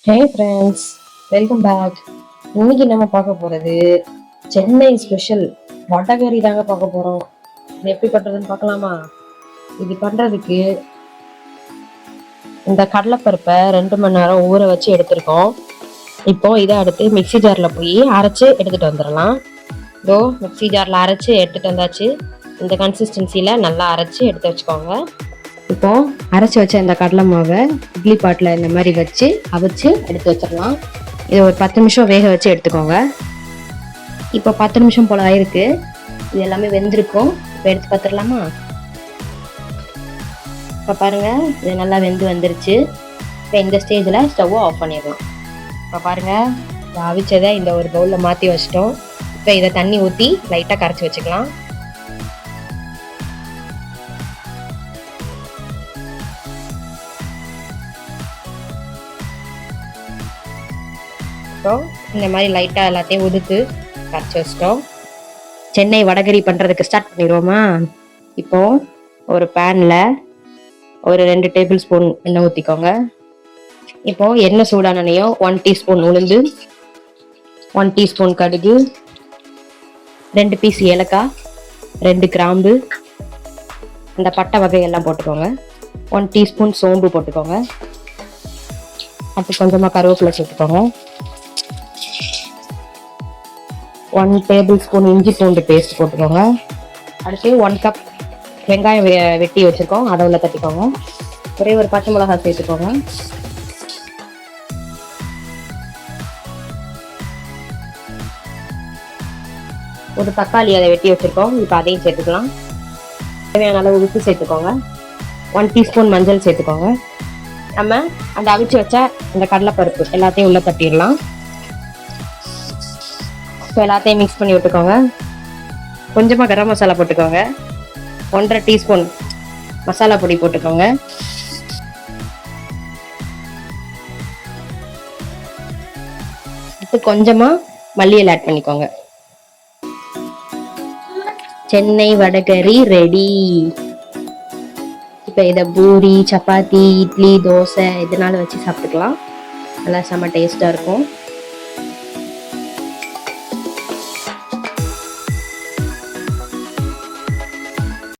Hey friends, welcome back. இன்னைக்கு நம்ம பார்க்க போறது சென்னை ஸ்பெஷல் வடகறி தாங்க பார்க்க போறோம். இது எப்படி பண்றதுன்னு பார்க்கலாமா? இது பண்றதுக்கு இந்த கடலைப்பருப்பை 2 மணி நேரம் ஊற வச்சு எடுத்திருக்கோம். இப்போ இதை அடுத்து மிக்சி ஜார்ல போய் அரைச்சு எடுத்துட்டு வந்துடலாம். இதோ மிக்சி ஜார்ல அரைச்சு எடுத்துட்டு வந்தாச்சு. இந்த கன்சிஸ்டன்சில நல்லா அரைச்சு எடுத்து வச்சுக்கோங்க. இப்போ அரைச்சி வச்ச இந்த கடலை மாவை இட்லி பாட்டில் இந்த மாதிரி வச்சு அவிச்சு எடுத்து வச்சிடலாம். இதை ஒரு 10 நிமிஷம் வேக வச்சு எடுத்துக்கோங்க. இப்போ 10 நிமிஷம் போல ஆயிருக்கு. இது எல்லாமே வெந்திருக்கும். இப்போ எடுத்து பார்த்துடலாமா? இப்போ பாருங்க, இது நல்லா வெந்து வந்துருச்சு. இப்போ இந்த ஸ்டேஜில் ஸ்டவ்வை ஆஃப் பண்ணிடலாம். இப்போ பாருங்க, அவிச்சதை இந்த ஒரு பவுலில் மாற்றி வச்சிட்டோம். இப்போ இதை தண்ணி ஊற்றி லைட்டாக கரைச்சி வச்சுக்கலாம். இந்த மாதிரி லைட்டாக எல்லாத்தையும் உதுத்து கரைச்சி வச்சிட்டோம். சென்னை வடகறி பண்ணுறதுக்கு ஸ்டார்ட் பண்ணிடுவோமா? இப்போ ஒரு பேனில் ஒரு 2 டேபிள் ஸ்பூன் எண்ணெய் ஊற்றிக்கோங்க. இப்போ எண்ணெய் சூடானனையும் 1 டீஸ்பூன் உளுந்து, 1 டீஸ்பூன் கடுகு, 2 பீஸ் ஏலக்காய், 2 கிராம்பு, இந்த பட்டை வகையெல்லாம் போட்டுக்கோங்க. 1 டீஸ்பூன் சோம்பு போட்டுக்கோங்க. அப்போ கொஞ்சமாக கருவேப்பிலை சேர்த்துக்கோங்க. 1 டேபிள் ஸ்பூன் இஞ்சி பூண்டு பேஸ்ட் போட்டுக்கோங்க. அடுத்து 1 கப் வெங்காயம் வெட்டி வச்சுருக்கோம், அதை உள்ள தட்டிக்கோங்க. ஒரே ஒரு பச்சை மிளகாய் சேர்த்துக்கோங்க. ஒரு தக்காளி அதை வெட்டி வச்சுருக்கோம், இப்போ அதையும் சேர்த்துக்கலாம். தேவையான அளவு உப்பு சேர்த்துக்கோங்க. 1 டீஸ்பூன் மஞ்சள் சேர்த்துக்கோங்க. நம்ம அந்த அவிச்சு வச்ச இந்த கடலைப்பருப்பு எல்லாத்தையும் உள்ள தட்டிடலாம். எல்லாத்தையும் மிக்ஸ் பண்ணி விட்டுக்கோங்க. கொஞ்சமாக கரம் மசாலா போட்டுக்கோங்க. 1.5 டீஸ்பூன் மசாலா பொடி போட்டுக்கோங்க. இப்போ கொஞ்சமாக மல்லியல் ஆட் பண்ணிக்கோங்க. சென்னை வடகறி ரெடி. இப்போ இதை பூரி, சப்பாத்தி, இட்லி, தோசை இதனால வச்சு சாப்பிட்டுக்கலாம். நல்லா செம்ம டேஸ்டாக இருக்கும்.